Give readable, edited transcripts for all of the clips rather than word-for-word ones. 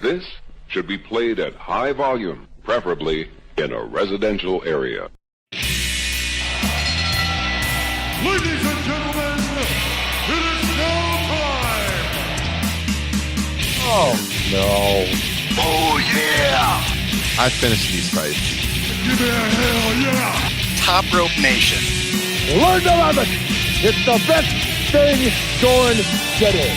This should be played at high volume, preferably in a residential area. Ladies and gentlemen, it is now time! Oh, no. Oh, yeah! I finished these fights. Give me a hell yeah! Top Rope Nation. Learn to love it. It's the best thing going today.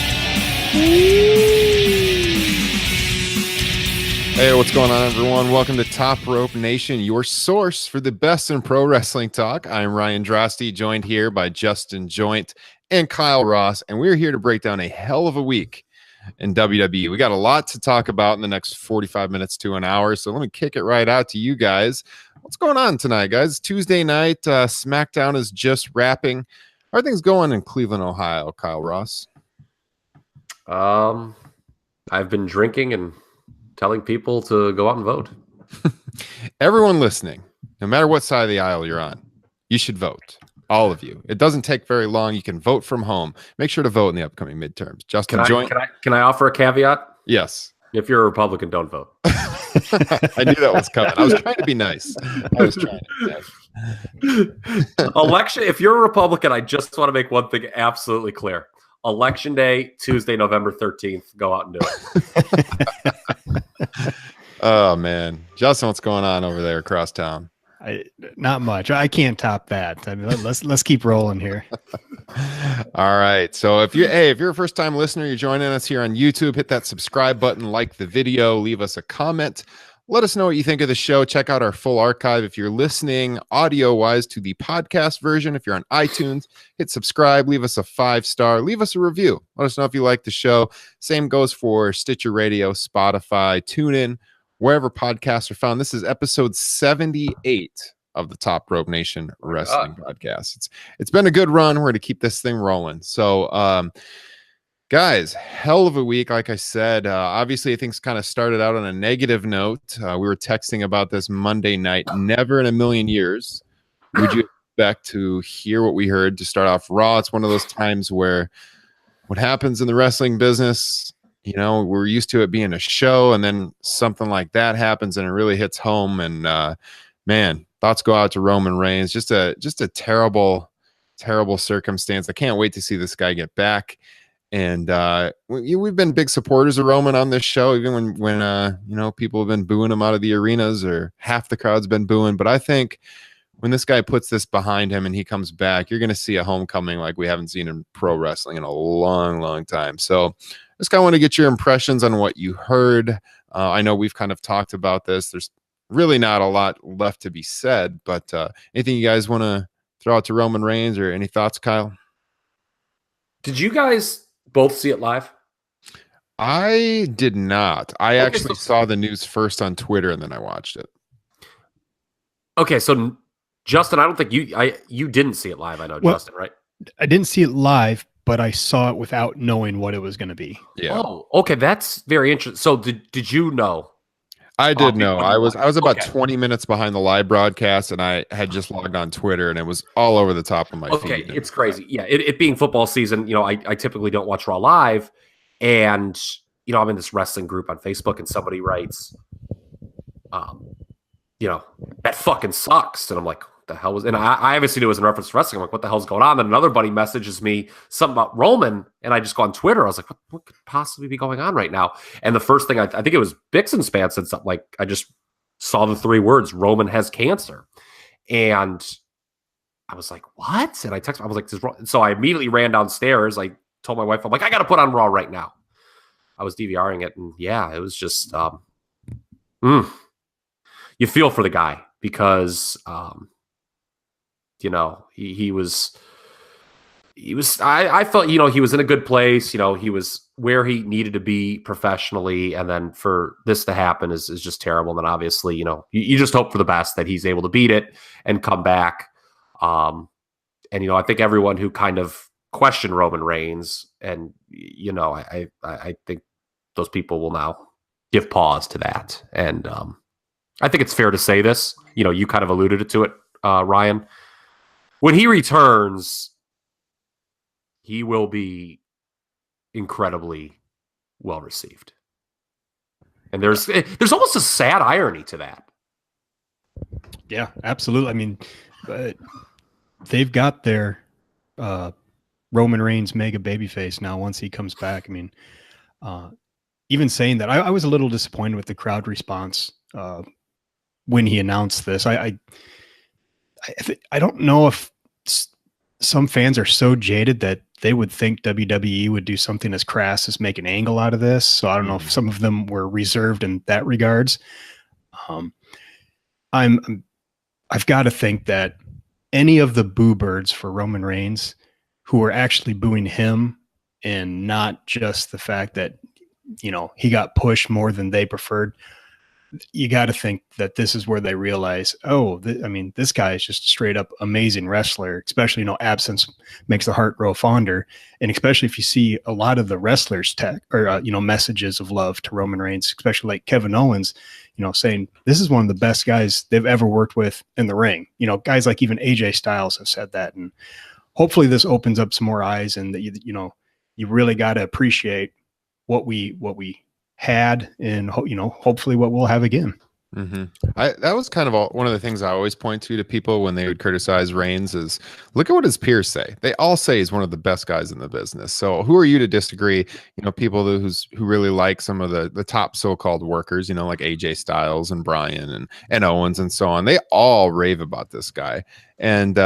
Hey, what's going on, everyone? Welcome to Top Rope Nation, your source for the best in pro wrestling talk. I'm Ryan Drosty, joined here by Justin Joint and Kyle Ross, and we're here to break down a hell of a week in WWE. We got a lot to talk about in the next 45 minutes to an hour, so let me kick it right out to you guys. What's going on tonight, guys? Tuesday night, SmackDown is just wrapping. How are things going in Cleveland, Ohio, Kyle Ross? I've been drinking and telling people to go out and vote. Everyone listening, no matter what side of the aisle you're on, you should vote. All of you. It doesn't take very long. You can vote from home. Make sure to vote in the upcoming midterms. Justin, Can I offer a caveat? Yes. If you're a Republican, don't vote. I knew that was coming. I was trying to be nice. Election. If you're a Republican, I just want to make one thing absolutely clear. Election day, Tuesday, November 13th. Go out and do it. Oh, man. Justin, what's going on over there across town? Not much. I can't top that. I mean, let's keep rolling here. All right. So if you're a first time listener, you're joining us here on YouTube, hit that subscribe button, like the video, leave us a comment. Let us know what you think of the show. Check out our full archive. If you're listening audio wise to the podcast version, if you're on iTunes, hit subscribe, leave us a 5-star, leave us a review. Let us know if you like the show. Same goes for Stitcher Radio, Spotify, TuneIn, wherever podcasts are found. This is episode 78 of the Top Rope Nation Wrestling Podcast. It's been a good run. We're going to keep this thing rolling. So, guys, hell of a week. Like I said, obviously things kind of started out on a negative note. We were texting about this Monday night. Never in a million years would you expect to hear what we heard to start off Raw. It's one of those times where what happens in the wrestling business, you know, we're used to it being a show, and then something like that happens and it really hits home. And man, thoughts go out to Roman Reigns. Just a terrible, terrible circumstance. I can't wait to see this guy get back. And we've been big supporters of Roman on this show, even when you know, people have been booing him out of the arenas, or half the crowd's been booing. But I think when this guy puts this behind him and he comes back, you're going to see a homecoming like we haven't seen in pro wrestling in a long, long time. So just kind of want to get your impressions on what you heard. I know we've kind of talked about this. There's really not a lot left to be said, but anything you guys want to throw out to Roman Reigns, or any thoughts, Kyle? Did you guys both see it live? I did not. I actually saw the news first on Twitter, and then I watched it. Okay, so Justin, I don't think you didn't see it live. I know, Justin, right? I didn't see it live, but I saw it without knowing what it was going to be. Yeah. Oh, okay, that's very interesting. So did you know? I did know. I was about Okay. 20 minutes behind the live broadcast, and I had just logged on Twitter, and it was all over the top of my feed. Okay, it's crazy. Yeah, it being football season, you know, I typically don't watch Raw live, and you know, I'm in this wrestling group on Facebook, and somebody writes, you know, that fucking sucks, and I'm like, what the hell was? And I obviously knew it was in reference to wrestling. I'm like, what the hell's going on? Then another buddy messages me something about Roman, and I just go on Twitter. I was like, what could possibly be going on right now? And the first thing I think it was Bixenspan said something like, I just saw the 3 words, Roman has cancer. And I was like, what? And I texted, I was like, so I immediately ran downstairs. I told my wife, I'm like, I got to put on Raw right now. I was DVRing it. And yeah, it was just, you feel for the guy because, you know, he was, I felt, you know, he was in a good place. You know, he was where he needed to be professionally. And then for this to happen is just terrible. And then obviously, you know, you just hope for the best that he's able to beat it and come back. And, you know, I think everyone who kind of questioned Roman Reigns, and, you know, I think those people will now give pause to that. And I think it's fair to say this, you know, you kind of alluded to it, Ryan. When he returns, he will be incredibly well received. And there's almost a sad irony to that. Yeah, absolutely. I mean, they've got their Roman Reigns mega babyface now once he comes back. I mean, even saying that, I was a little disappointed with the crowd response when he announced this. I don't know if some fans are so jaded that they would think WWE would do something as crass as make an angle out of this. So I don't know if some of them were reserved in that regards. I've got to think that any of the boo birds for Roman Reigns who are actually booing him, and not just the fact that, you know, he got pushed more than they preferred, you got to think that this is where they realize, oh, I mean, this guy is just a straight up amazing wrestler, especially, you know, absence makes the heart grow fonder. And especially if you see a lot of the wrestlers messages of love to Roman Reigns, especially like Kevin Owens, you know, saying this is one of the best guys they've ever worked with in the ring. You know, guys like even AJ Styles have said that. And hopefully this opens up some more eyes, and that, you really got to appreciate what we had, and hopefully what we'll have again. Mm-hmm. That was kind of one of the things I always point to people when they would criticize Reigns is, look at what his peers say. They all say he's one of the best guys in the business. So who are you to disagree? You know, people who really like some of the top so-called workers, you know, like AJ Styles and Bryan and Owens and so on. They all rave about this guy. And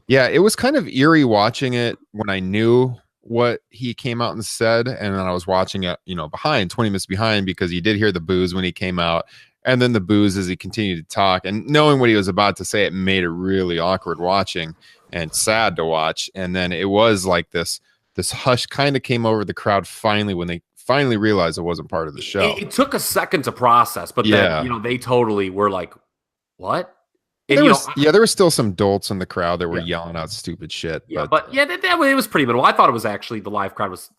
yeah, it was kind of eerie watching it when I knew what he came out and said, and then I was watching it, 20 minutes behind, because you did hear the boos when he came out, and then the boos as he continued to talk, and knowing what he was about to say, it made it really awkward watching and sad to watch. And then it was like this hush kind of came over the crowd finally when they finally realized it wasn't part of the show. It took a second to process, but then they totally were like, what? And, there were still some dolts in the crowd that were yelling out stupid shit. Yeah, but it was pretty minimal. I thought it was actually, the live crowd was,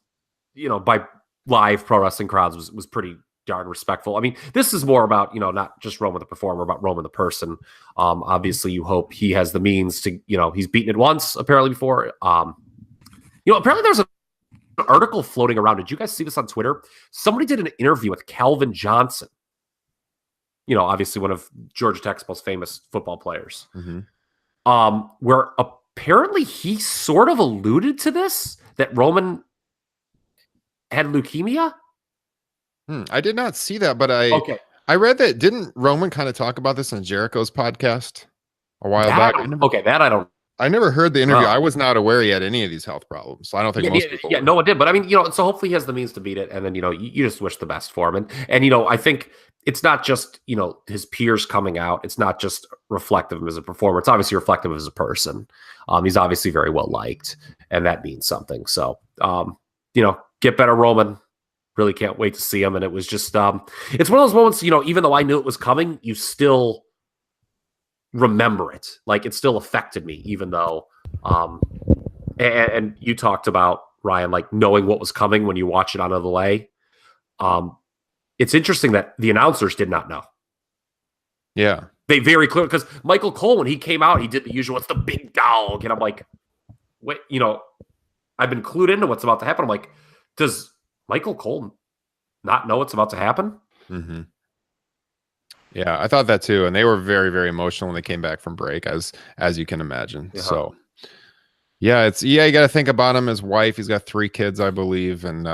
by live pro wrestling crowds was pretty darn respectful. I mean, this is more about, not just Roman the performer, about Roman the person. Obviously, you hope he has the means to, he's beaten it once apparently before. Apparently there's an article floating around. Did you guys see this on Twitter? Somebody did an interview with Calvin Johnson. Obviously one of Georgia Tech's most famous football players, where apparently he sort of alluded to this, that Roman had leukemia. I did not see that, but I read that. Didn't Roman kind of talk about this on Jericho's podcast a while back? I never heard the interview. I was not aware he had any of these health problems. So I don't think most people. Yeah, no one did. But I mean, so hopefully he has the means to beat it, and then you just wish the best for him. And I think it's not just his peers coming out. It's not just reflective of him as a performer. It's obviously reflective of him as a person. He's obviously very well liked, and that means something. So get better, Roman. Really can't wait to see him. And it was just it's one of those moments. Even though I knew it was coming, you still remember it. Like, it still affected me, even though and you talked about, Ryan, like knowing what was coming when you watch it on a delay. It's interesting that the announcers did not know. Yeah, they very clear, because Michael Cole, when he came out, he did the usual, it's the big dog, and I'm like, wait, I've been clued into what's about to happen. I'm like, does Michael Cole not know what's about to happen? Mm-hmm. Yeah, I thought that too, and they were very, very emotional when they came back from break, as you can imagine. Yeah. So, you got to think about him. His wife, he's got 3 kids, I believe, and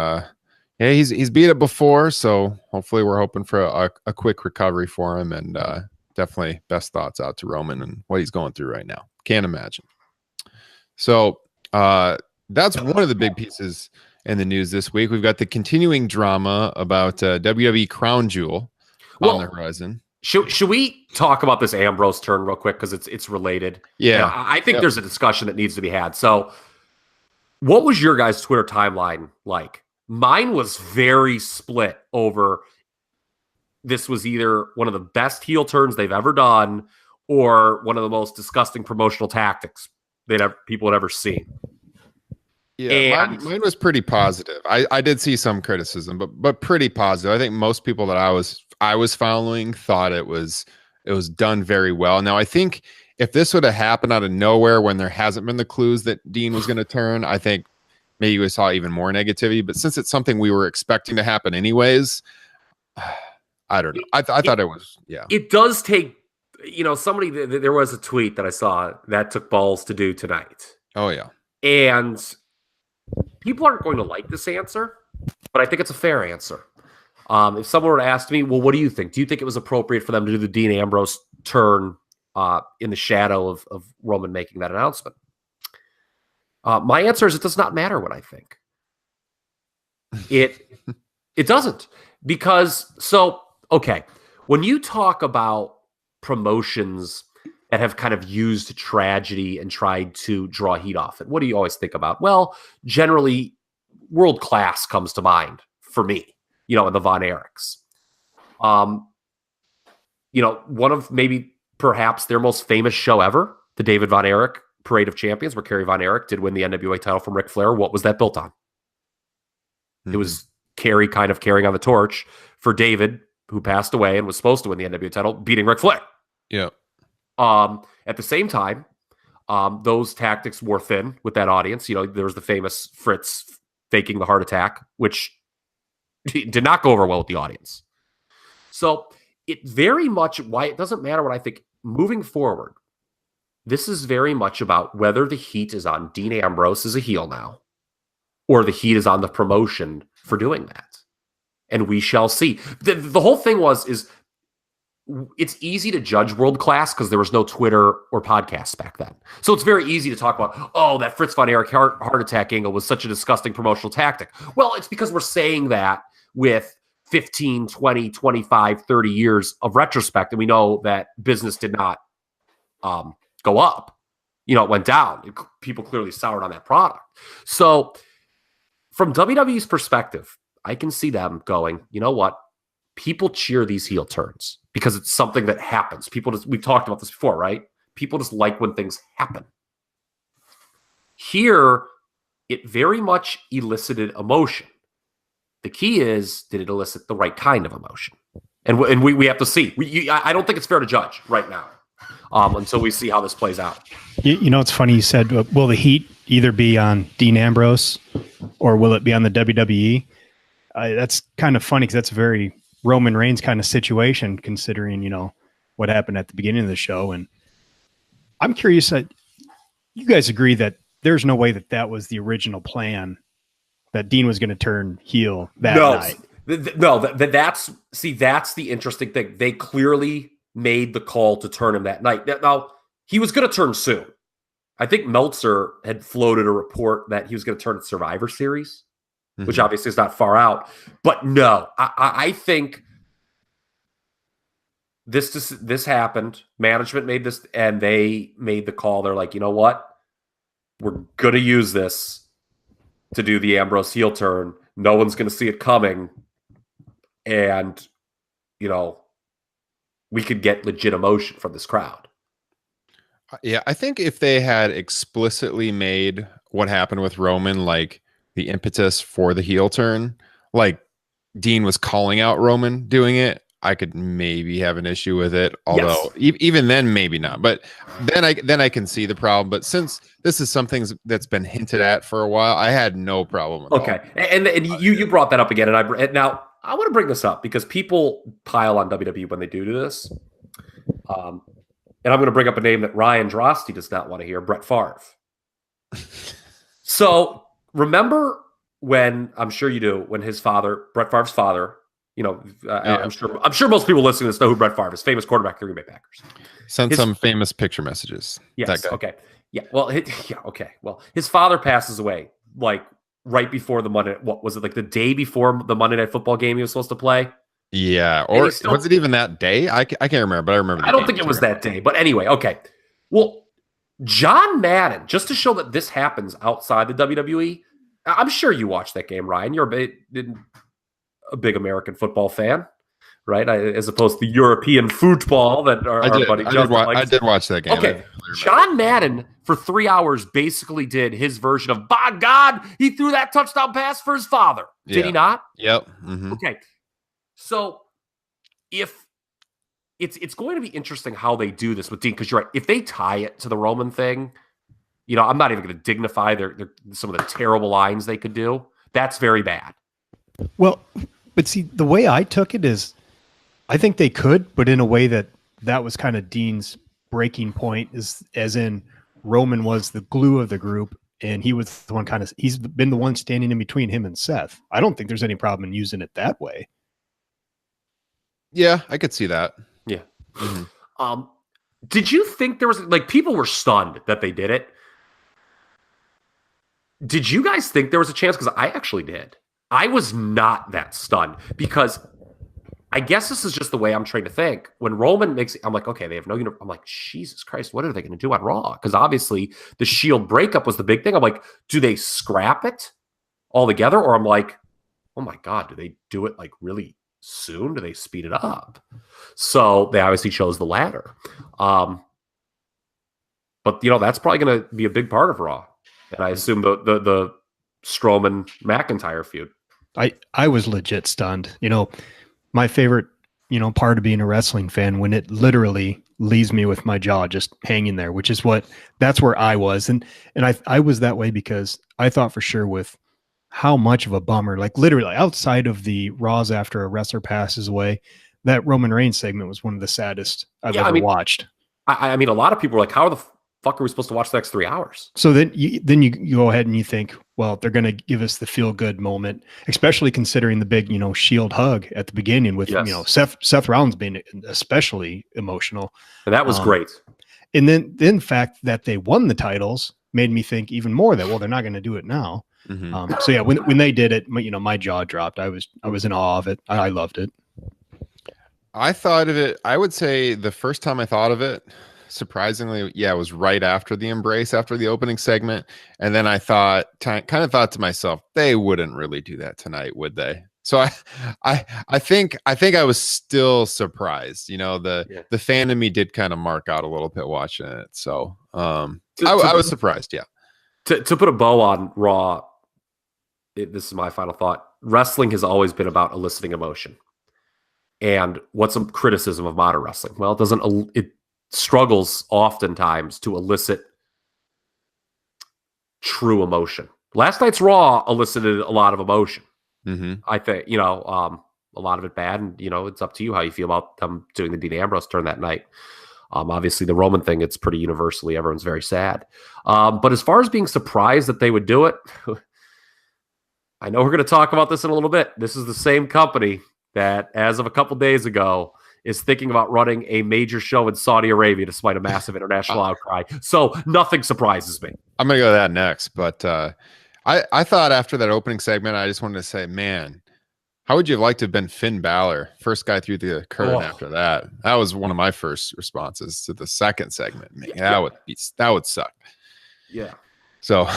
he's beat it before. So hopefully, we're hoping for a quick recovery for him, and definitely best thoughts out to Roman and what he's going through right now. Can't imagine. So that's one of the big pieces in the news this week. We've got the continuing drama about WWE Crown Jewel on the horizon. Should we talk about this Ambrose turn real quick, because it's related? Yeah, I think there's a discussion that needs to be had. So, what was your guys' Twitter timeline like? Mine was very split over. This was either one of the best heel turns they've ever done, or one of the most disgusting promotional tactics people had ever seen. Yeah, mine was pretty positive. I did see some criticism, but pretty positive. I think most people that I was following thought it was done very well. Now, I think if this would have happened out of nowhere when there hasn't been the clues that Dean was going to turn, I think maybe we saw even more negativity. But since it's something we were expecting to happen anyways, I don't know. I thought it was, yeah. It does take, somebody, there was a tweet that I saw that took balls to do tonight. Oh, yeah. And people aren't going to like this answer, but I think it's a fair answer. If someone were to ask me, well, what do you think? Do you think it was appropriate for them to do the Dean Ambrose turn in the shadow of Roman making that announcement? My answer is it does not matter what I think. It doesn't. Because, okay, when you talk about promotions that have kind of used tragedy and tried to draw heat off it, what do you always think about? Well, generally, world class comes to mind for me, and the Von Erichs. One of maybe perhaps their most famous show ever, the David Von Erich Parade of Champions, where Kerry Von Erich did win the NWA title from Ric Flair. What was that built on? It was Kerry kind of carrying on the torch for David, who passed away and was supposed to win the NWA title, beating Ric Flair. Yeah. At the same time, those tactics wore thin with that audience. There was the famous Fritz faking the heart attack, which did not go over well with the audience. So it very much, why it doesn't matter what I think moving forward, this is very much about whether the heat is on Dean Ambrose as a heel now, or the heat is on the promotion for doing that. And we shall see. The whole thing is it's easy to judge world class because there was no Twitter or podcasts back then. So it's very easy to talk about, that Fritz Von Erich heart attack angle was such a disgusting promotional tactic. Well, it's because we're saying that with 15, 20, 25, 30 years of retrospect. And we know that business did not go up. It went down. People clearly soured on that product. So from WWE's perspective, I can see them going, you know what? People cheer these heel turns because it's something that happens. We've talked about this before, right? People just like when things happen. Here, it very much elicited emotion. The key is, did it elicit the right kind of emotion? And we have to see. I don't think it's fair to judge right now until we see how this plays out. It's funny you said, will the heat either be on Dean Ambrose or will it be on the WWE? That's kind of funny because that's a very Roman Reigns kind of situation, considering, what happened at the beginning of the show. And I'm curious, you guys agree that there's no way that was the original plan, that Dean was going to turn heel that night? That's the interesting thing. They clearly made the call to turn him that night. Now, he was going to turn soon. I think Meltzer had floated a report that he was going to turn at Survivor Series, which obviously is not far out. But no, I think this happened. Management made this, and they made the call. They're like, you know what? We're going to use this to do the Ambrose heel turn. No one's going to see it coming. And, we could get legit emotion from this crowd. Yeah, I think if they had explicitly made what happened with Roman, like the impetus for the heel turn, like Dean was calling out Roman doing it, I could maybe have an issue with it. Although even then, maybe not. But then I can see the problem. But since this is something that's been hinted at for a while, I had no problem with it. Okay, and you brought that up again, and now I want to bring this up because people pile on WWE when they do this. And I'm going to bring up a name that Ryan Drosty does not want to hear, Brett Favre. So remember when, I'm sure you do, when his father, Brett Favre's father, I'm sure most people listening to this know who Brett Favre is, famous quarterback of the Green Bay Packers. Sent some famous picture messages. Yes. Okay. Yeah. Well, okay. Well, his father passes away like right before the Monday. What was it, like the day before the Monday Night Football game he was supposed to play? Yeah. Or was it even that day? I can't remember, but I remember. I don't think it was that day. But anyway, okay. Well, John Madden, just to show that this happens outside the WWE, I'm sure you watched that game, Ryan. You're a big American football fan, right? As opposed to European football that our buddy Justin likes. I did watch that game. Okay. John Madden, for 3 hours, basically did his version of, by God, he threw that touchdown pass for his father. Did he not? Yep. Mm-hmm. Okay. So if it's going to be interesting how they do this with Dean, because you're right. If they tie it to the Roman thing, I'm not even going to dignify some of the terrible lines they could do. That's very bad. Well, But see, the way I took it is, I think they could, but in a way that was kind of Dean's breaking point, is as in Roman was the glue of the group, and he was the one he's been the one standing in between him and Seth. I don't think there's any problem in using it that way. Yeah, I could see that. Yeah. Mm-hmm. Did you think there was, like, people were stunned that they did it? Did you guys think there was a chance? Because I actually did. I was not that stunned, because I guess this is just the way I'm trained to think. When Roman makes it, I'm like, okay, they have no uniform. I'm like, Jesus Christ, what are they going to do on Raw? Because obviously the Shield breakup was the big thing. I'm like, do they scrap it altogether? Or I'm like, oh my God, do they do it like really soon? Do they speed it up? So they obviously chose the latter. But that's probably going to be a big part of Raw. And I assume the Strowman McIntyre feud. I was legit stunned. My favorite, part of being a wrestling fan, when it literally leaves me with my jaw just hanging there, which is that's where I was. And I was that way because I thought for sure, with how much of a bummer, like literally outside of the Raws after a wrestler passes away, that Roman Reigns segment was one of the saddest I've ever watched. I mean, a lot of people were like, how the fuck are we supposed to watch the next 3 hours? So then you go ahead and you think, well, they're going to give us the feel good moment, especially considering the big, Shield hug at the beginning with, Seth Rollins being especially emotional. And that was great. And then the fact that they won the titles made me think even more that, well, they're not going to do it now. Mm-hmm. So yeah, when they did it, my jaw dropped. I was in awe of it. I loved it. I thought of it, I would say the first time I thought of it, surprisingly, it was right after the embrace, after the opening segment. And then I kind of thought to myself, they wouldn't really do that tonight, would they? So I think I was still surprised. The fan in me did kind of mark out a little bit watching it. So I was surprised. Yeah. To put a bow on Raw, this is my final thought. Wrestling has always been about eliciting emotion. And what's a criticism of modern wrestling? Well, it struggles oftentimes to elicit true emotion. Last night's Raw elicited a lot of emotion. Mm-hmm. I think, a lot of it bad, and, it's up to you how you feel about them doing the Dean Ambrose turn that night. Obviously the Roman thing, it's pretty universally, everyone's very sad. But as far as being surprised that they would do it, I know we're going to talk about this in a little bit. This is the same company that, as of a couple days ago, is thinking about running a major show in Saudi Arabia despite a massive international outcry. So nothing surprises me. I'm going to go to that next. But I thought after that opening segment, I just wanted to say, man, how would you have liked to have been Finn Balor, first guy through the curtain after that? That was one of my first responses to the second segment. Man, that would suck. Yeah. So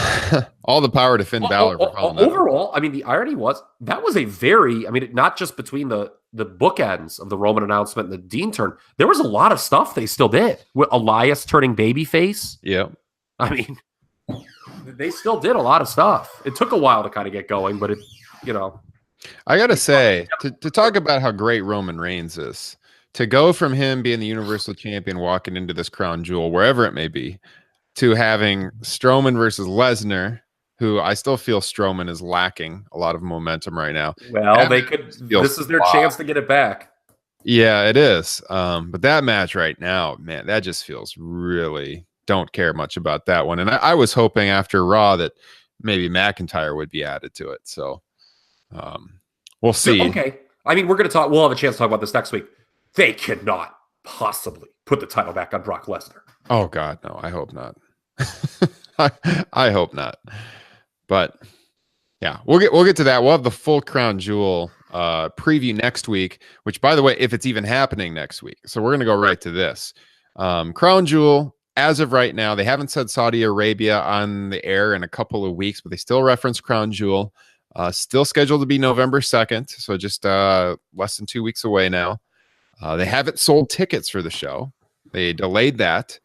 all the power to Finn Balor. Overall, I mean, the irony was that was a very, not just between the bookends of the Roman announcement and the Dean turn, there was a lot of stuff they still did. With Elias turning babyface. Yeah. They still did a lot of stuff. It took a while to kind of get going, but I got to say, to talk about how great Roman Reigns is, to go from him being the Universal Champion, walking into this crown jewel, wherever it may be, to having Strowman versus Lesnar, who I still feel Strowman is lacking a lot of momentum right now. Well, this is their chance to get it back. Yeah, it is. But that match right now, man, that just feels really, don't care much about that one. And I was hoping after Raw that maybe McIntyre would be added to it. So we'll see. Okay. We'll have a chance to talk about this next week. They cannot possibly put the title back on Brock Lesnar. Oh God, no, I hope not. I hope not. But yeah, we'll get to that. We'll have the full Crown Jewel preview next week, which, by the way, if it's even happening next week. So we're going to go right to this. Crown Jewel, as of right now, they haven't said Saudi Arabia on the air in a couple of weeks, but they still reference Crown Jewel. Still scheduled to be November 2nd, so just less than 2 weeks away now. They haven't sold tickets for the show. They delayed that.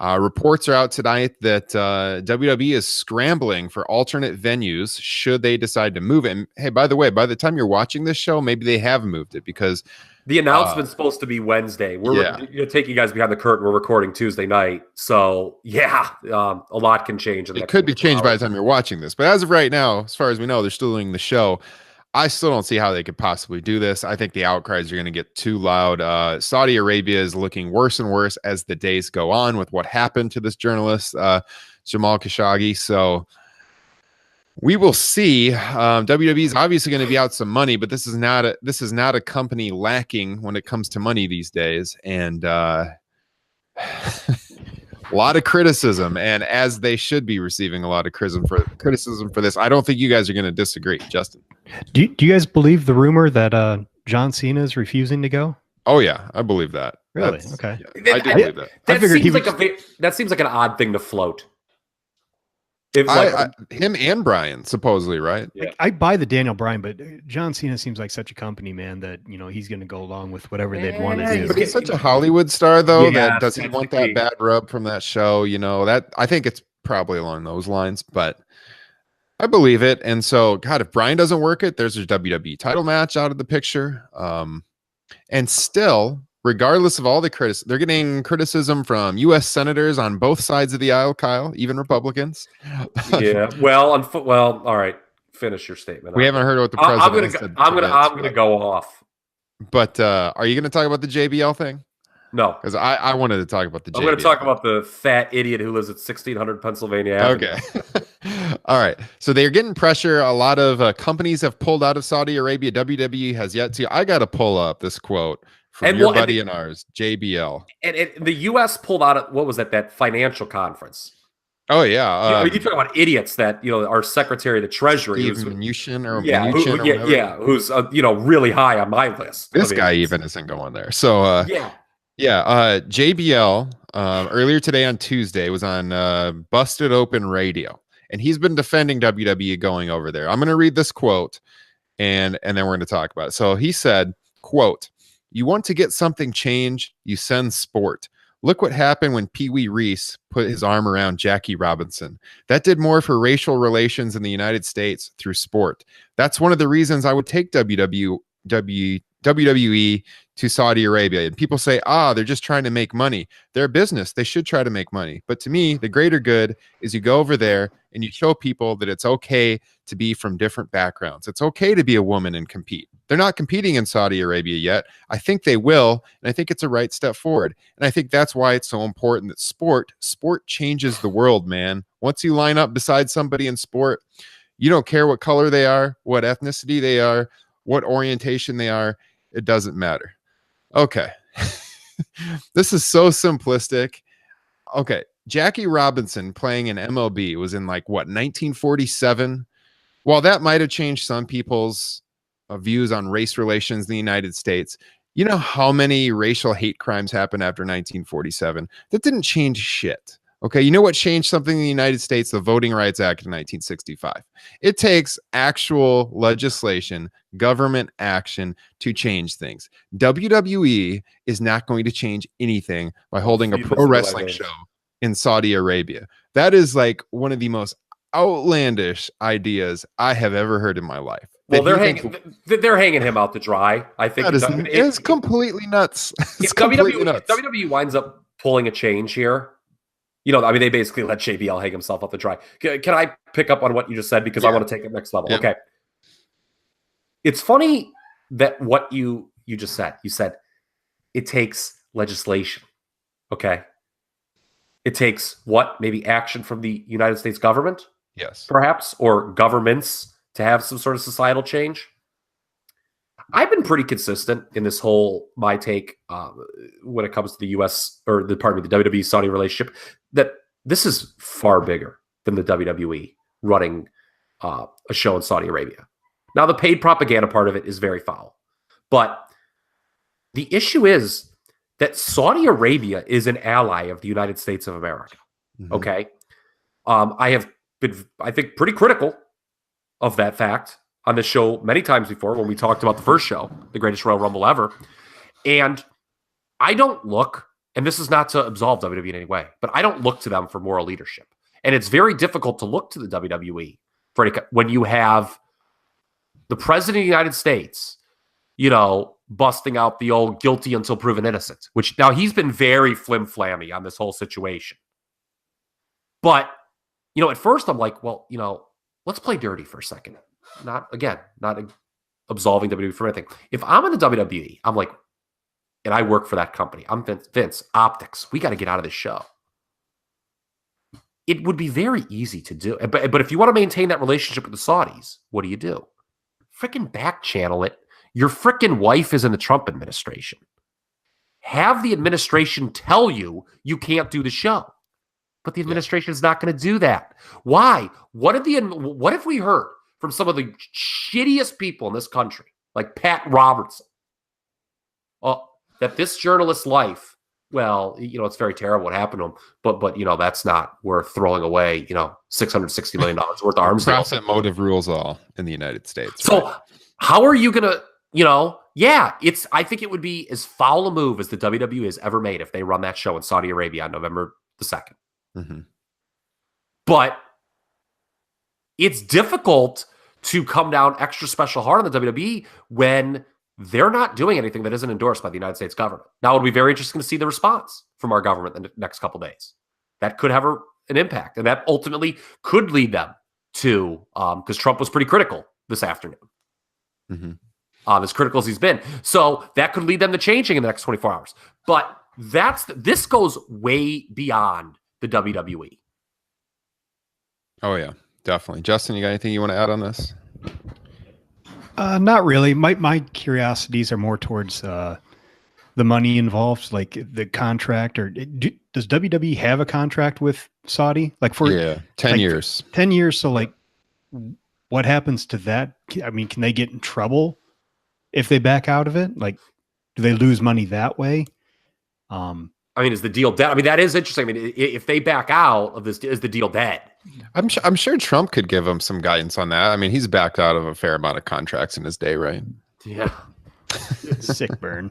Reports are out tonight that WWE is scrambling for alternate venues should they decide to move it. And hey, by the way, by the time you're watching this show, maybe they have moved it, because the announcement's supposed to be Wednesday. We're going to take you guys behind the curtain. We're recording Tuesday night. So a lot can change. It could be changed by the time you're watching this. But as of right now, as far as we know, they're still doing the show. I still don't see how they could possibly do this. I think the outcries are going to get too loud. Saudi Arabia is looking worse and worse as the days go on with what happened to this journalist, Jamal Khashoggi. So we will see. WWE is obviously going to be out some money, but this is not a company lacking when it comes to money these days. And a lot of criticism, and as they should be receiving a lot of criticism for this. I don't think you guys are going to disagree, Justin. Do you guys believe the rumor that John Cena is refusing to go? Oh yeah, I believe that. Really? Okay. Yeah, I do believe that. That seems like an odd thing to float. If him and Bryan supposedly, right? Yeah. I buy the Daniel Bryan, but John Cena seems like such a company man that he's going to go along with whatever they'd want to do. But he's such a Hollywood star, though. Yeah, does he want that bad rub from that show? That I think it's probably along those lines, but I believe it. And so, God, if Bryan doesn't work it, there's a WWE title match out of the picture. And still, regardless of all the criticism, they're getting criticism from U.S. senators on both sides of the aisle, Kyle, even Republicans. Yeah. Well, all right. Finish your statement. We haven't heard what the president said. I'm gonna go off. But are you going to talk about the JBL thing? No, because I wanted to talk about the JBL. I'm going to talk about the fat idiot who lives at 1600 Pennsylvania Avenue. Okay. All right. So they're getting pressure. A lot of companies have pulled out of Saudi Arabia. WWE has yet to. I got to pull up this quote from your buddy and ours, JBL. And the U.S. pulled out of, what was that financial conference? Oh, yeah. You talk about idiots that, our Secretary of the Treasury. Steve Mnuchin or Mnuchin who's, really high on my list. This guy even isn't going there. So, JBL earlier today on Tuesday was on Busted Open Radio, and he's been defending WWE going over there. I'm going to read this quote, and then we're going to talk about it. So he said, quote, "You want to get something changed, you send sport. Look what happened when Pee Wee Reese put his arm around Jackie Robinson. That did more for racial relations in the United States through sport. That's one of the reasons I would take WWE to Saudi Arabia." And people say, they're just trying to make money. They're a business. They should try to make money. But to me, the greater good is you go over there and you show people that it's okay to be from different backgrounds. It's okay to be a woman and compete. They're not competing in Saudi Arabia yet. I think they will, and I think it's a right step forward. And I think that's why it's so important that sport changes the world, man. Once you line up beside somebody in sport, you don't care what color they are, what ethnicity they are, what orientation they are. It doesn't matter. Okay. This is so simplistic. Okay. Jackie Robinson playing in MLB was in 1947. While that might have changed some people's views on race relations in the United States, you know how many racial hate crimes happened after 1947? That didn't change shit. Okay, you know what changed something in the United States? The Voting Rights Act of 1965. It takes actual legislation, government action to change things. WWE is not going to change anything by holding a pro wrestling show in Saudi Arabia. That is one of the most outlandish ideas I have ever heard in my life. Well, they're hanging him out to dry. I think it's completely nuts. WWE winds up pulling a change here. They basically let JBL hang himself out to dry. Can I pick up on what you just said? Because I want to take it next level. Yeah. Okay. It's funny that what you just said. You said it takes legislation. Okay. It takes what? Maybe action from the United States government? Yes. Perhaps, or governments to have some sort of societal change. I've been pretty consistent in this whole my take when it comes to the U.S. or the WWE Saudi relationship, that this is far bigger than the WWE running a show in Saudi Arabia. Now, the paid propaganda part of it is very foul, but the issue is that Saudi Arabia is an ally of the United States of America. Mm-hmm. Okay, I have been, I think, pretty critical of that fact on the show many times before when we talked about the first show, the greatest Royal Rumble ever. And I don't look, and this is not to absolve WWE in any way, but I don't look to them for moral leadership. And it's very difficult to look to the WWE when you have the president of the United States, busting out the old guilty until proven innocent, which now he's been very flim-flammy on this whole situation. But, at first I'm like, well, let's play dirty for a second. Not absolving WWE from anything. If I'm in the WWE, I'm like, and I work for that company. I'm Vince Optics. We got to get out of this show. It would be very easy to do. But if you want to maintain that relationship with the Saudis, what do? Freaking back channel it. Your freaking wife is in the Trump administration. Have the administration tell you can't do the show. But the administration is not going to do that. Why? What if we heard from some of the shittiest people in this country, like Pat Robertson, that this journalist's life, well, it's very terrible what happened to him, but that's not worth throwing away, $660 million worth of arms deals. Profit motive rules all in the United States. So how are you going to, I think it would be as foul a move as the WWE has ever made if they run that show in Saudi Arabia on November the 2nd. Mm-hmm. But it's difficult to come down extra special hard on the WWE when they're not doing anything that isn't endorsed by the United States government. Now, it would be very interesting to see the response from our government in the next couple of days. That could have an impact, and that ultimately could lead them to, because Trump was pretty critical this afternoon, as critical as he's been. So that could lead them to changing in the next 24 hours. But this goes way beyond the WWE. Oh, yeah, definitely. Justin, you got anything you want to add on this? Not really. My curiosities are more towards the money involved, like the contract. Or does WWE have a contract with Saudi? Like for 10 years. 10 years. So like, what happens to that? I mean, can they get in trouble if they back out of it? Like, do they lose money that way? Is the deal dead? I mean, that is interesting. I mean, if they back out of this, is the deal dead? I'm sure Trump could give him some guidance on that. I mean, he's backed out of a fair amount of contracts in his day, right? Yeah. Sick burn.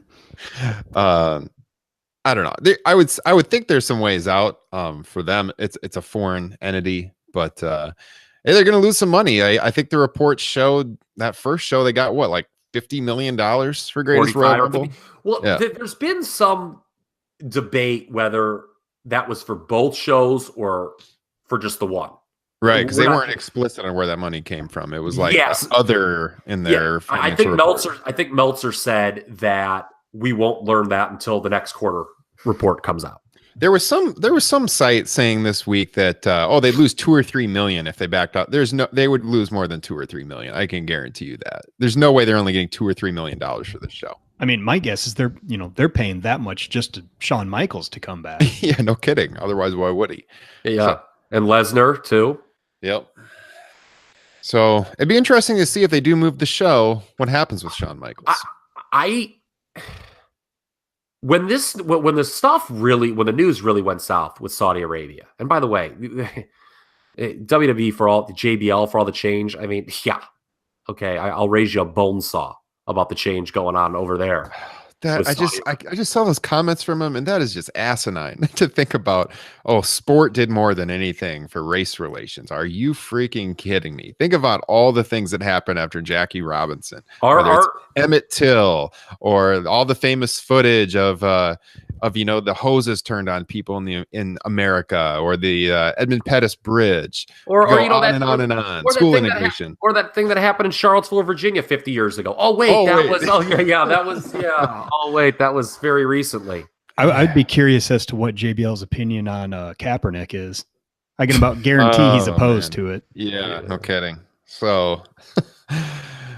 I don't know. I would think there's some ways out for them. It's a foreign entity, but they're going to lose some money. I think the report showed that first show they got like $50 million for Greatest Royal Rumble. Well, there's been some debate whether that was for both shows or for just the one. Right, because they weren't explicit on where that money came from. It was like other in their. Yeah, I think Meltzer said that we won't learn that until the next quarter report comes out. There was some site saying this week that they'd lose 2 or 3 million if they backed out. They would lose more than 2 or 3 million. I can guarantee you that. There's no way they're only getting $2 or $3 million for this show. I mean, my guess is they're paying that much just to Shawn Michaels to come back. Yeah, no kidding. Otherwise, why would he? Yeah, and Lesnar too. Yep. So it'd be interesting to see if they do move the show. What happens with Shawn Michaels? When the news really went south with Saudi Arabia, and by the way, WWE for all the JBL for all the change. I mean, okay, I'll raise you a bone saw about the change going on over there. That I just saw those comments from him, and that is just asinine to think about. Oh, sport did more than anything for race relations. Are you freaking kidding me? Think about all the things that happened after Jackie Robinson, whether it's Emmett Till, or all the famous footage of the hoses turned on people in America, or the Edmund Pettus Bridge, or on and on. School integration, or that thing that happened in Charlottesville, Virginia, 50 years ago. Oh wait, that was very recently. I'd be curious as to what JBL's opinion on Kaepernick is. I can about guarantee he's opposed to it. Yeah, no kidding. So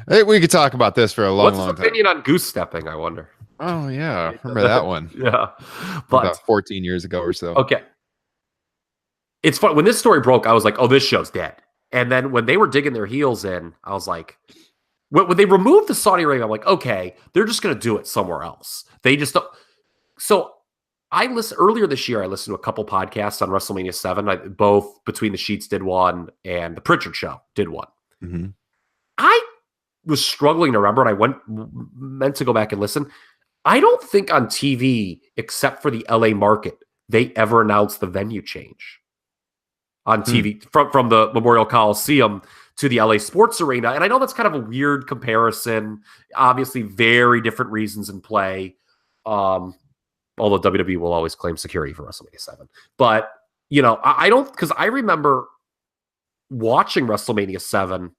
we could talk about this for a long time. What's his opinion on goose stepping, I wonder? Oh, yeah. Remember that one? Yeah. But about 14 years ago or so. Okay. It's fun. When this story broke, I was like, oh, this show's dead. And then when they were digging their heels in, I was like, when they removed the Saudi Arabia, I'm like, okay, they're just going to do it somewhere else. They just don't. So earlier this year, I listened to a couple podcasts on WrestleMania 7. Both Between the Sheets did one, and The Pritchard Show did one. Mm-hmm. I was struggling to remember, and I meant to go back and listen. I don't think on TV, except for the LA market, they ever announced the venue change on TV from the Memorial Coliseum to the LA Sports Arena. And I know that's kind of a weird comparison. Obviously, very different reasons in play. Although WWE will always claim security for WrestleMania 7. But, I don't, because I remember watching WrestleMania 7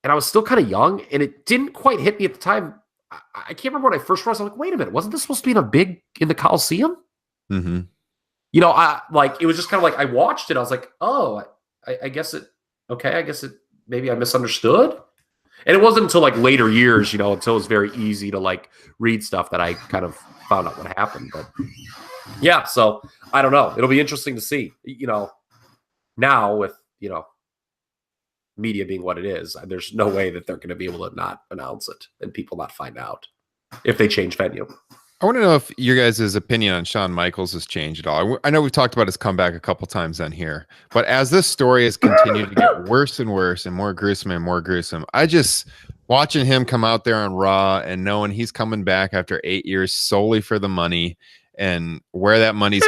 and I was still kind of young, and it didn't quite hit me at the time. I can't remember when I first watched. I was like, wait a minute, wasn't this supposed to be in the Coliseum? Mm-hmm. You know, it was just kind of like I watched it. I was like, oh, I guess it. Okay, I guess it. Maybe I misunderstood. And it wasn't until like later years, you know, until it was very easy to like read stuff that I kind of found out what happened. But yeah, so I don't know. It'll be interesting to see. You know, now with media being what it is, there's no way that they're going to be able to not announce it and people not find out if they change venue. I want to know if your guys' opinion on Shawn Michaels has changed at all. I know we've talked about his comeback a couple times on here, but as this story has continued to get worse and worse and more gruesome, I just watching him come out there on Raw and knowing he's coming back after 8 years solely for the money and where that money's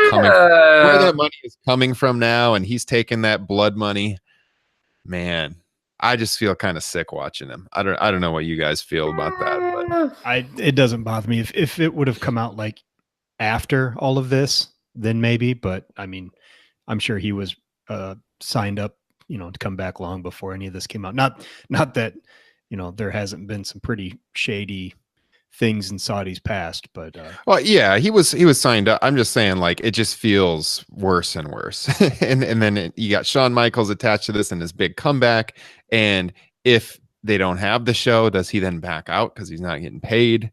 coming from now, and he's taking that blood money. Man, I just feel kind of sick watching him. I don't know what you guys feel about that, but it doesn't bother me if it would have come out like after all of this, then maybe. But I mean, I'm sure he was signed up, to come back long before any of this came out. Not that there hasn't been some pretty shady things in Saudi's past, but well, yeah, he was signed up. I'm just saying, like, it just feels worse and worse. and then you got Shawn Michaels attached to this and his big comeback. And if they don't have the show, does he then back out because he's not getting paid?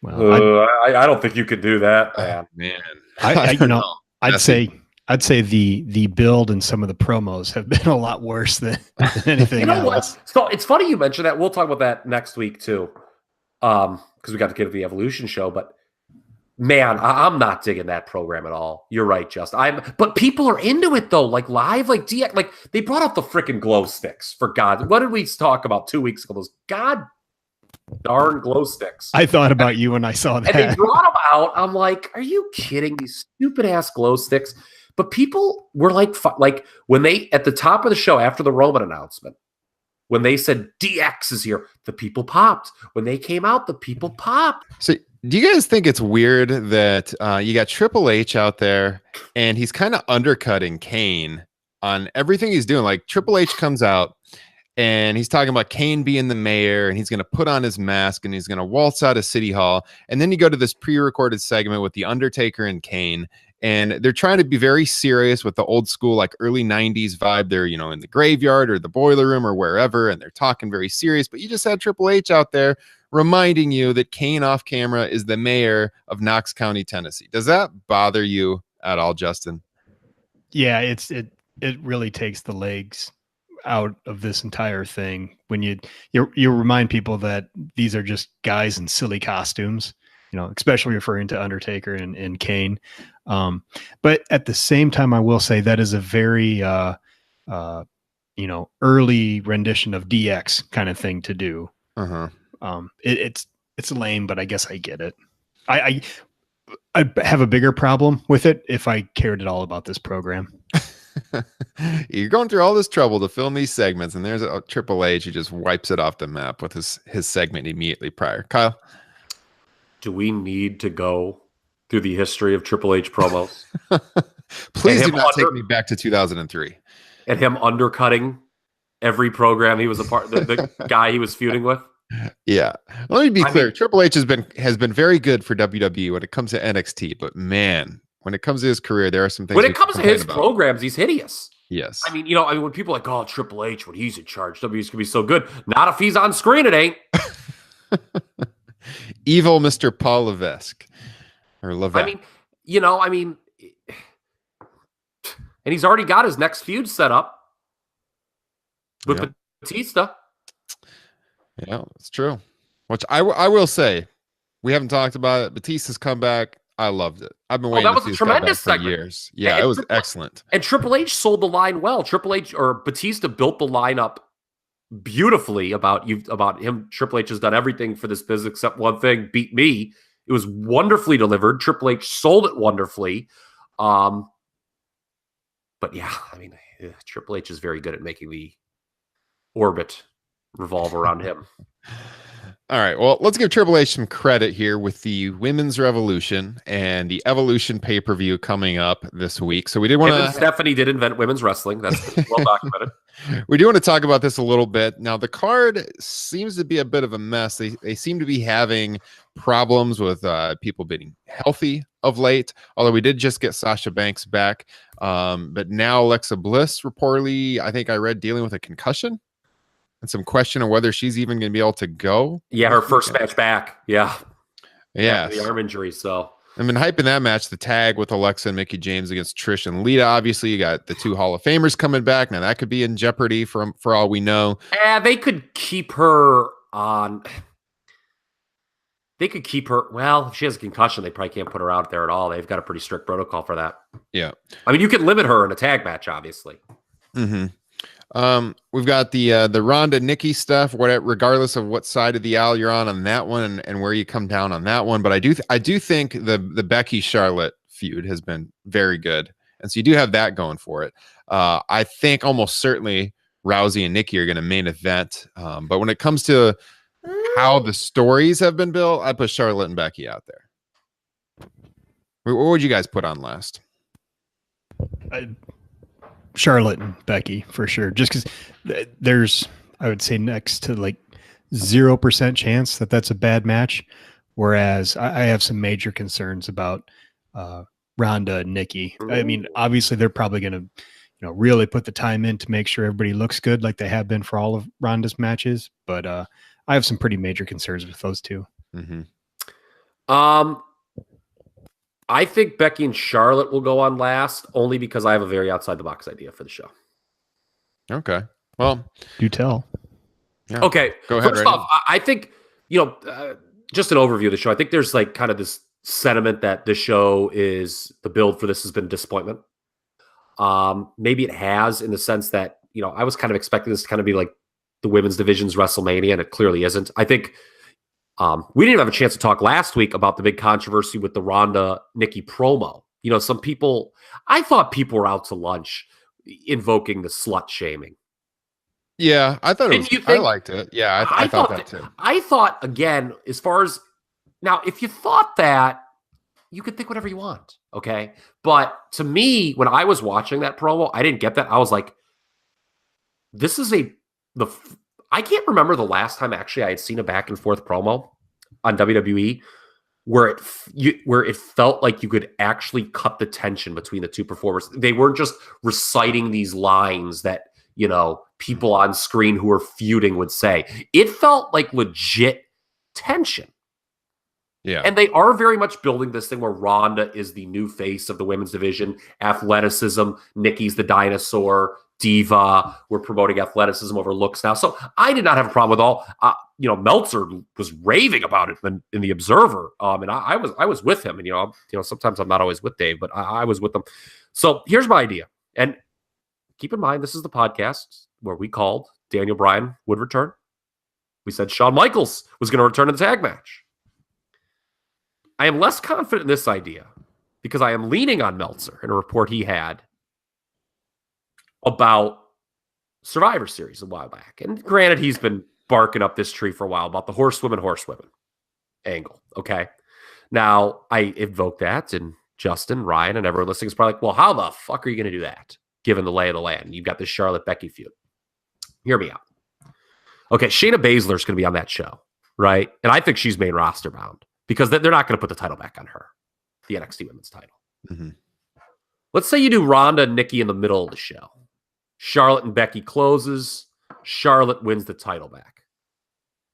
Well, I don't think you could do that, man. I don't know. I'd say the build and some of the promos have been a lot worse than anything else. So it's funny you mentioned that. We'll talk about that next week too. Because we got to get to the Evolution show, but man, I'm not digging that program at all. You're right, Justin. But people are into it though, like live, like DX, like they brought out the freaking glow sticks for God. What did we talk about 2 weeks ago? Those God darn glow sticks. I thought about you when I saw that. And they brought them out. I'm like, are you kidding? These stupid ass glow sticks. But people were like when they at the top of the show after the Roman announcement. When they said DX is here, the people popped. When they came out, the people popped. So do you guys think it's weird that you got Triple H out there and he's kind of undercutting Kane on everything he's doing? Like Triple H comes out and he's talking about Kane being the mayor and he's going to put on his mask and he's going to waltz out of City Hall. And then you go to this pre-recorded segment with The Undertaker and Kane. And they're trying to be very serious with the old school, like early 90s vibe. They're, in the graveyard or the boiler room or wherever, and they're talking very serious. But you just had Triple H out there reminding you that Kane off camera is the mayor of Knox County, Tennessee. Does that bother you at all, Justin? Yeah, it really takes the legs out of this entire thing when you remind people that these are just guys in silly costumes. Especially referring to Undertaker and Kane. But at the same time, I will say that is a very, early rendition of DX kind of thing to do. Uh-huh. It's lame, but I guess I get it. I have a bigger problem with it if I cared at all about this program. You're going through all this trouble to film these segments, and there's a Triple H who just wipes it off the map with his segment immediately prior. Kyle? Do we need to go through the history of Triple H promos? Please do not take me back to 2003. And him undercutting every program he was a part, the guy he was feuding with. Yeah. Let me be clear. Triple H has been very good for WWE when it comes to NXT, but man, when it comes to his career, there are some things. When it comes to his programs, he's hideous. Yes. I mean, when people are like, oh, Triple H, when he's in charge, WWE's gonna be so good. Not if he's on screen, it ain't. Evil Mr. Paul Levesque or Levesque. I mean, and he's already got his next feud set up with Batista. Yeah, it's true. Which I will say, we haven't talked about it. Batista's comeback, I loved it. I've been waiting. That was a tremendous segment for years. Yeah, it was excellent. And Triple H sold the line well. Batista built the line up beautifully about him. Triple H has done everything for this business except one thing: beat me. It was wonderfully delivered. Triple H sold it wonderfully. But yeah, Triple H is very good at making the orbit revolve around him. All right. Well, let's give Triple H some credit here with the Women's Revolution and the Evolution pay-per-view coming up this week. So we did want to. Stephanie did invent women's wrestling. That's well documented. We do want to talk about this a little bit. Now, the card seems to be a bit of a mess. They seem to be having problems with people being healthy of late, although we did just get Sasha Banks back. But now Alexa Bliss reportedly, I think I read, dealing with a concussion and some question of whether she's even going to be able to go. Yeah, her first match back. Yeah. Yeah. The arm injury, so. I've been hyping that match, the tag with Alexa and Mickie James against Trish and Lita. Obviously, you got the 2 Hall of Famers coming back. Now that could be in jeopardy for all we know. They could keep her on. They could keep her. Well, if she has a concussion, they probably can't put her out there at all. They've got a pretty strict protocol for that. Yeah. I mean, you could limit her in a tag match, obviously. Mm-hmm. We've got the Ronda Nikki stuff, regardless of what side of the aisle you're on that one and where you come down on that one. But I do think the Becky Charlotte feud has been very good. And so you do have that going for it. I think almost certainly Rousey and Nikki are going to main event. But when it comes to how the stories have been built, I put Charlotte and Becky out there. What would you guys put on last? Charlotte and Becky for sure. Just because there's, I would say, next to like 0% chance that that's a bad match. Whereas I have some major concerns about Ronda and Nikki. I mean, obviously they're probably going to, really put the time in to make sure everybody looks good, like they have been for all of Ronda's matches. But I have some pretty major concerns with those two. Mm-hmm. I think Becky and Charlotte will go on last, only because I have a very outside the box idea for the show. Okay. Well, do tell. Yeah. Okay. Go ahead. First off, I think, just an overview of the show. I think there's like kind of this sentiment that the show is, the build for this has been disappointment. Maybe it has, in the sense that, I was kind of expecting this to kind of be like the women's division's WrestleMania, and it clearly isn't. I think we didn't have a chance to talk last week about the big controversy with the Ronda Nikki promo. Some people, I thought people were out to lunch invoking the slut shaming. Yeah, I thought I liked it. Yeah, I thought that too. I thought, again, as far as now, if you thought that, you could think whatever you want. Okay. But to me, when I was watching that promo, I didn't get that. I was like, this is I can't remember the last time actually I had seen a back and forth promo on WWE where it felt like you could actually cut the tension between the two performers. They weren't just reciting these lines that, people on screen who were feuding would say. It felt like legit tension. Yeah. And they are very much building this thing where Ronda is the new face of the women's division. Athleticism, Nikki's the dinosaur, diva. We're promoting athleticism over looks now. So I did not have a problem with all. Meltzer was raving about it in the Observer, and I was with him. And sometimes I'm not always with Dave, but I was with them. So here's my idea. And keep in mind, this is the podcast where we called Daniel Bryan would return. We said Shawn Michaels was going to return in the tag match. I am less confident in this idea because I am leaning on Meltzer in a report he had about Survivor Series a while back. And granted, he's been barking up this tree for a while about the horsewomen angle. Okay. Now, I invoked that, and Justin, Ryan, and everyone listening is probably like, well, how the fuck are you going to do that, given the lay of the land? You've got this Charlotte-Becky feud. Hear me out. Okay, Shayna Baszler is going to be on that show, right? And I think she's main roster bound because they're not going to put the title back on her, the NXT Women's title. Mm-hmm. Let's say you do Ronda and Nikki in the middle of the show. Charlotte and Becky closes. Charlotte wins the title back,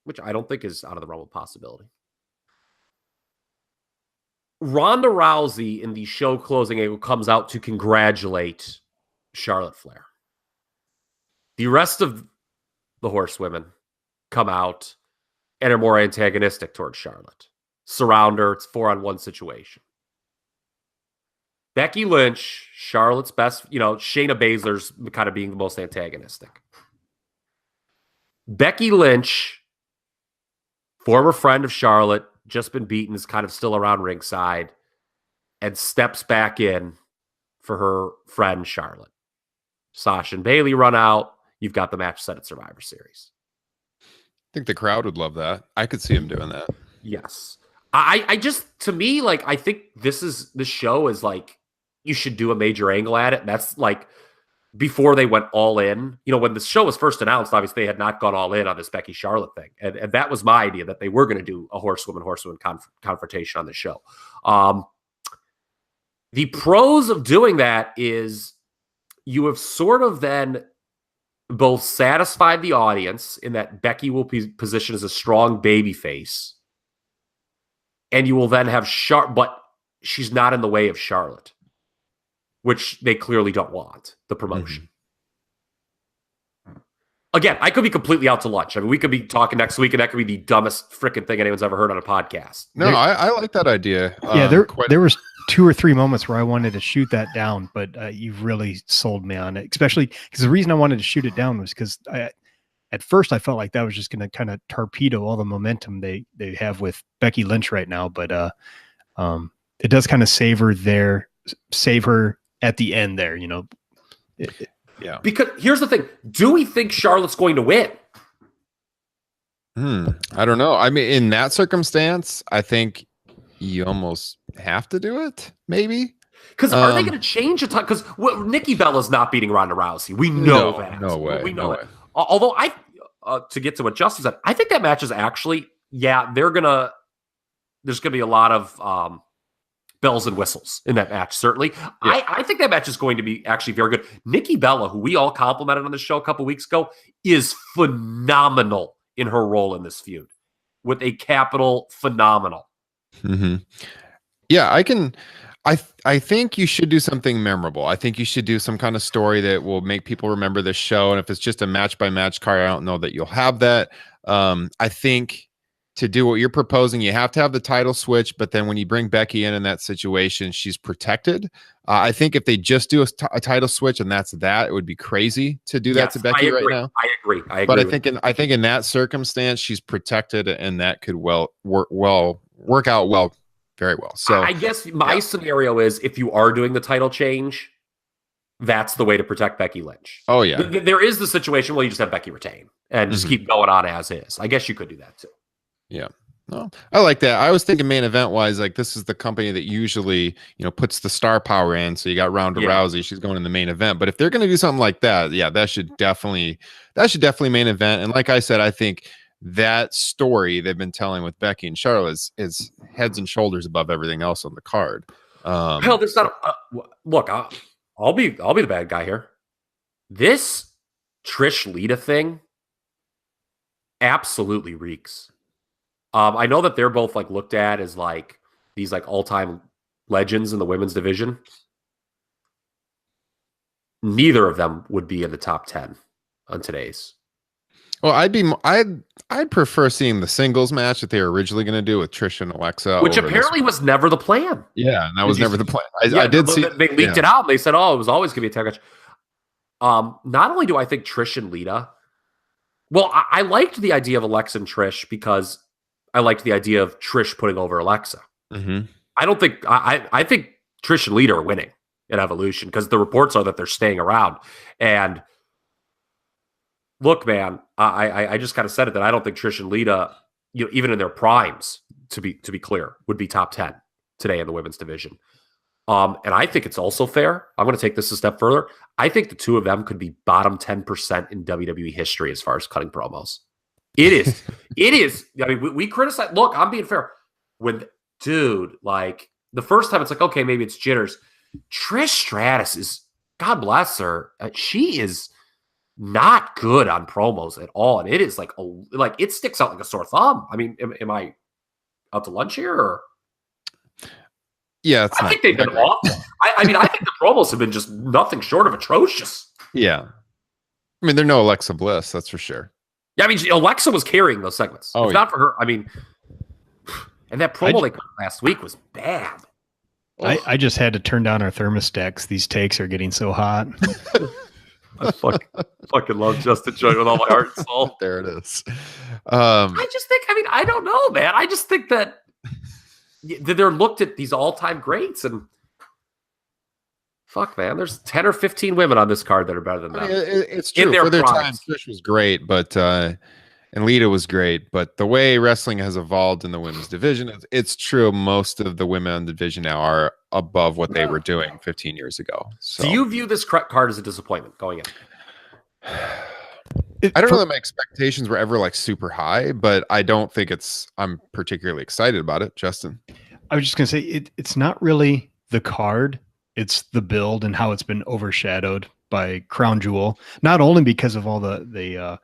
which I don't think is out of the realm of possibility. Ronda Rousey in the show closing angle comes out to congratulate Charlotte Flair. The rest of the horsewomen come out and are more antagonistic towards Charlotte. Surround her. It's 4-on-1 situation. Becky Lynch, Charlotte's best, Shayna Baszler's kind of being the most antagonistic. Becky Lynch, former friend of Charlotte, just been beaten, is kind of still around ringside, and steps back in for her friend Charlotte. Sasha and Bayley run out. You've got the match set at Survivor Series. think the crowd would love that. I could see him doing that. Yes. I just, to me, like, I think this show is like, you should do a major angle at it. And that's like before they went all in. You know, when the show was first announced, obviously they had not gone all in on this Becky Charlotte thing. And that was my idea, that they were going to do a horsewoman confrontation on the show. The pros of doing that is you have sort of then both satisfied the audience in that Becky will be positioned as a strong baby face, and you will then have but she's not in the way of Charlotte, which they clearly don't want, the promotion. Again, I could be completely out to lunch. I mean, we could be talking next week, and that could be the dumbest freaking thing anyone's ever heard on a podcast. No, I like that idea. Yeah, there was 2 or 3 moments where I wanted to shoot that down, but you've really sold me on it, especially because the reason I wanted to shoot it down was because at first I felt like that was just going to kind of torpedo all the momentum they have with Becky Lynch right now. But it does kind of save her at the end there, you know. Yeah. Because here's the thing. Do we think Charlotte's going to win? I don't know. I mean, in that circumstance, I think you almost have to do it, maybe. Because are they going to change a ton? Because Nikki Bella's not beating Ronda Rousey. We know that. No way. We know it. Although to get to what Justin said, I think that match is actually, there's going to be a lot of bells and whistles in that match, certainly. Yeah. I think that match is going to be actually very good. Nikki Bella, who we all complimented on the show a couple weeks ago, is phenomenal in her role in this feud, with a capital phenomenal. Yeah, I think you should do something memorable. I think you should do some kind of story that will make people remember this show. And if it's just a match by match card, I don't know that you'll have that. I think to do what you're proposing, you have to have the title switch, but then when you bring Becky in that situation, she's protected. I think if they just do a title switch and that's that, it would be crazy to do that to Becky right now. I agree. But I think in that circumstance, she's protected, and that could work out very well. So I guess my scenario is, if you are doing the title change, that's the way to protect Becky Lynch. Oh yeah, there is the situation where you just have Becky retain and just keep going on as is. I guess you could do that too. Yeah. No, I like that. I was thinking main event wise, like this is the company that usually, puts the star power in. So you got Ronda Rousey, she's going in the main event. But if they're going to do something like that, that should definitely main event. And like I said, I think that story they've been telling with Becky and Charlotte is heads and shoulders above everything else on the card. Hell, there's not. Look, I'll be the bad guy here. This Trish Lita thing absolutely reeks. I know that they're both like looked at as like these like all-time legends in the women's division. Neither of them would be in the top 10 on today's. Well, I'd prefer seeing the singles match that they were originally going to do with Trish and Alexa, which apparently was never the plan. Yeah, and that was never the plan. I did see they leaked it out, and they said, "Oh, it was always going to be a tag match." Not only do I think Trish and Lita, well, I liked the idea of Alexa and Trish because I liked the idea of Trish putting over Alexa. I don't think I think Trish and Lita are winning at Evolution because the reports are that they're staying around. And look, man, I just kind of said it that I don't think Trish and Lita, even in their primes, to be clear, would be top 10 today in the women's division. And I think it's also fair. I'm going to take this a step further. I think the two of them could be bottom 10% in WWE history as far as cutting promos. It is. It is. I mean, we criticize. Look, I'm being fair. Like the first time it's like, okay, maybe it's jitters. Trish Stratus is, God bless her. She is not good on promos at all. And it is like it sticks out like a sore thumb. I mean, am I out to lunch here? Or? Yeah, I think they've been awful. I mean, I think the promos have been just nothing short of atrocious. Yeah. I mean, they're no Alexa Bliss, that's for sure. Yeah, I mean, Alexa was carrying those segments. If not for her, I mean, and that promo they cut last week was bad. I just had to turn down our thermostats. These takes are getting so hot. I fucking love Justin Joy with all my heart and soul. There it is. I just think, I don't know, man. I just think that they're looked at these all-time greats and fuck, man. There's 10 or 15 women on this card that are better than them. It's true. For their time, Trish was great, but And Lita was great, but the way wrestling has evolved in the women's division, it's true. Most of the women in the division now are above what they were doing 15 years ago. So, do you view this card as a disappointment going in? I don't know that my expectations were ever like super high, but I don't think I'm particularly excited about it. Justin, I was just gonna say it's not really the card; it's the build and how it's been overshadowed by Crown Jewel. Not only because of all the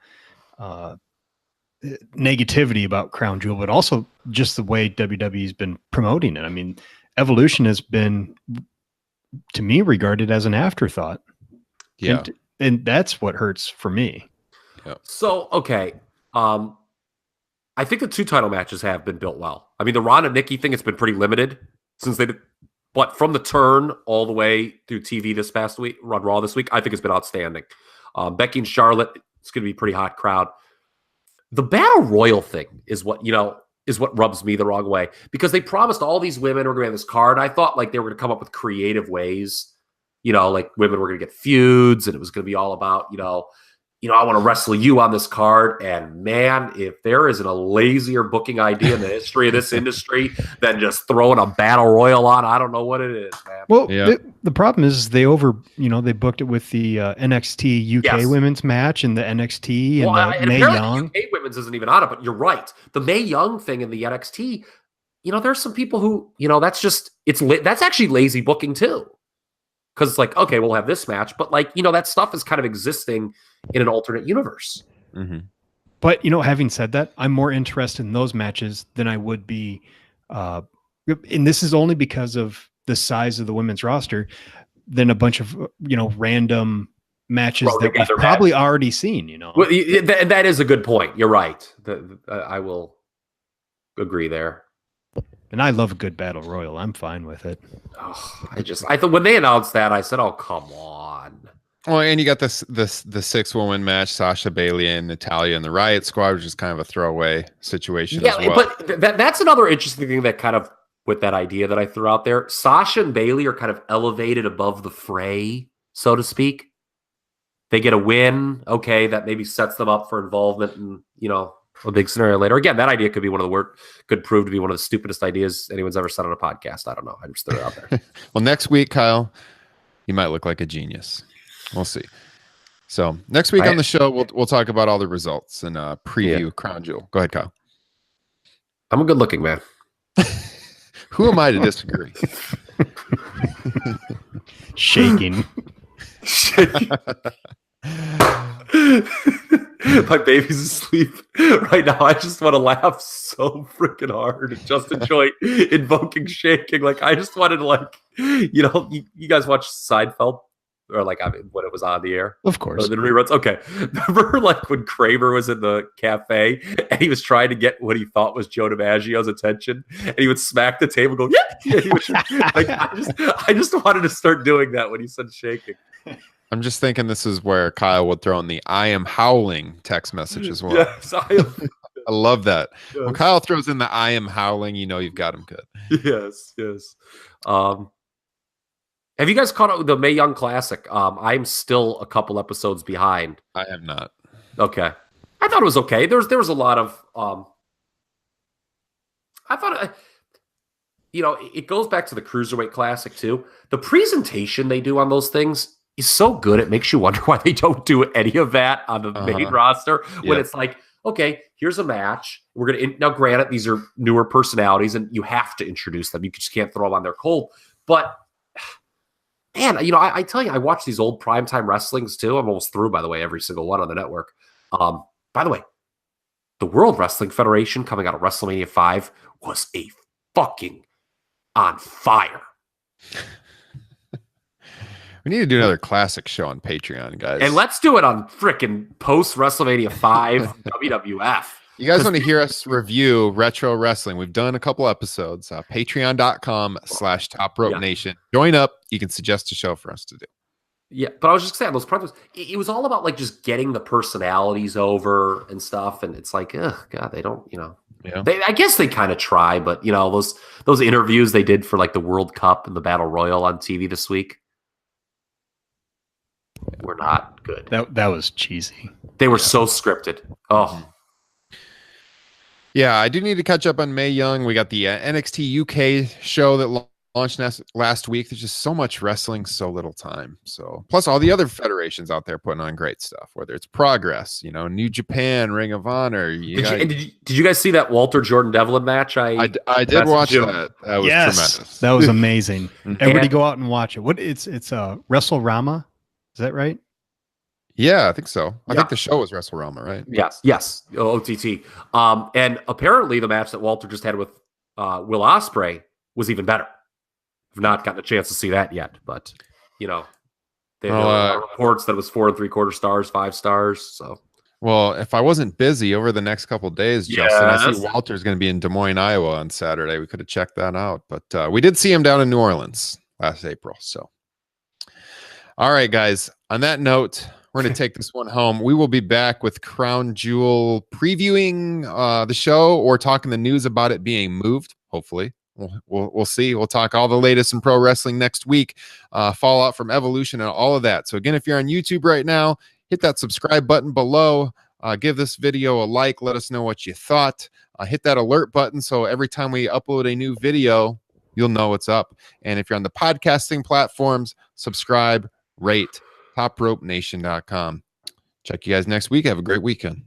negativity about Crown Jewel, but also just the way WWE's been promoting it. I mean, Evolution has been, to me, regarded as an afterthought. Yeah, and that's what hurts for me. Yeah. So, okay. I think the 2 title matches have been built well. I mean, the Ron and Nikki thing, it's been pretty limited since they did, but from the turn all the way through TV this past week, Raw this week, I think it's been outstanding. Becky and Charlotte, it's going to be a pretty hot crowd. The Battle Royal thing is what rubs me the wrong way, because they promised all these women were going to have this card. I thought like they were going to come up with creative ways, like women were going to get feuds, and it was going to be all about, I want to wrestle you on this card. And man, if there isn't a lazier booking idea in the history of this industry than just throwing a Battle Royal on, I don't know what it is, man. Well, the problem is they booked it with the NXT UK women's match and the NXT and Mae Young. The UK women's isn't even on it, but you're right. The Mae Young thing in the NXT, there's some people who, that's actually lazy booking too. Because it's like, okay, we'll have this match, but like, that stuff is kind of existing in an alternate universe. Mm-hmm. But, having said that, I'm more interested in those matches than I would be. And this is only because of the size of the women's roster than a bunch of, random matches that we've probably already seen, Well, that is a good point. You're right. I will agree there. And I love a good battle royal. I'm fine with it. Oh, I thought when they announced that, I said, "Oh, come on." Well, and you got the 6-woman match, Sasha, Bailey, and Natalya and the Riot Squad, which is kind of a throwaway situation as well. But that's another interesting thing that kind of, with that idea that I threw out there, Sasha and Bailey are kind of elevated above the fray, so to speak. They get a win, okay, that maybe sets them up for involvement in, a big scenario later. Again, that idea could be could prove to be one of the stupidest ideas anyone's ever said on a podcast. I don't know. I just threw it out there. Well, next week, Kyle, you might look like a genius. We'll see. So next week on the show, we'll talk about all the results and preview Crown Jewel. Go ahead, Kyle. I'm a good looking man. Who am I to disagree? Shaking. My baby's asleep right now. I just want to laugh so freaking hard and just enjoy invoking shaking. Like, I just wanted to, you guys watch Seinfeld, or when it was on the air? Of course. The reruns. Okay. Remember when Kramer was in the cafe and he was trying to get what he thought was Joe DiMaggio's attention, and he would smack the table and go, yeah. He would, I just wanted to start doing that when he said shaking. I'm just thinking this is where Kyle would throw in the "I am howling" text message as well. Yes, I am. I love that. Yes. When Kyle throws in the "I am howling," you've got him good. Yes. Have you guys caught up with the Mae Young Classic? I'm still a couple episodes behind. I have not. Okay. I thought it was okay. There was a lot of I thought it goes back to the Cruiserweight Classic too. The presentation they do on those things is so good, it makes you wonder why they don't do any of that on the main roster. When it's like, okay, here's a match. We're gonna now. Granted, these are newer personalities, and you have to introduce them. You just can't throw them on there cold. But man, I tell you, I watch these old primetime wrestlings too. I'm almost through, by the way, every single one on the network. By the way, the World Wrestling Federation coming out of WrestleMania 5 was a fucking on fire. We need to do another classic show on Patreon, guys. And let's do it on frickin' post WrestleMania 5 WWF. You guys want to hear us review retro wrestling? We've done a couple episodes. Patreon.com/Top Rope Nation. Join up. You can suggest a show for us to do. Yeah, but I was just saying, those promos, it was all about just getting the personalities over and stuff. And it's like, ugh, God, they don't, I guess they kind of try, but those interviews they did for the World Cup and the Battle Royal on TV this week were not good. That was cheesy. They were so scripted. Oh, Yeah, I do need to catch up on Mae Young. We got the NXT UK show that launched last week. There's just so much wrestling, so little time. So plus all the other federations out there putting on great stuff, whether it's Progress, New Japan, Ring of Honor. Did you guys see that Walter Jordan Devlin match? I did watch that. That was tremendous. That was amazing. Everybody go out and watch it. It's WrestleRama, is that right? Yeah, I think so. I think the show was WrestleRama, right? Yes, OTT. And apparently the match that Walter just had with Will Ospreay was even better. I've not gotten a chance to see that yet, but they have reports that it was 4 3/4 stars, 5 stars. So, well, if I wasn't busy over the next couple of days, Justin, I see Walter's going to be in Des Moines, Iowa on Saturday. We could have checked that out, but we did see him down in New Orleans last April. So, all right, guys. On that note, we're going to take this one home. We will be back with Crown Jewel previewing the show or talking the news about it being moved. Hopefully, we'll see. We'll talk all the latest in pro wrestling next week, fallout from Evolution and all of that. So again, if you're on YouTube right now, hit that subscribe button below. Give this video a like. Let us know what you thought. Hit that alert button so every time we upload a new video, you'll know what's up. And if you're on the podcasting platforms, subscribe, rate. TopRopeNation.com. Check you guys next week. Have a great weekend.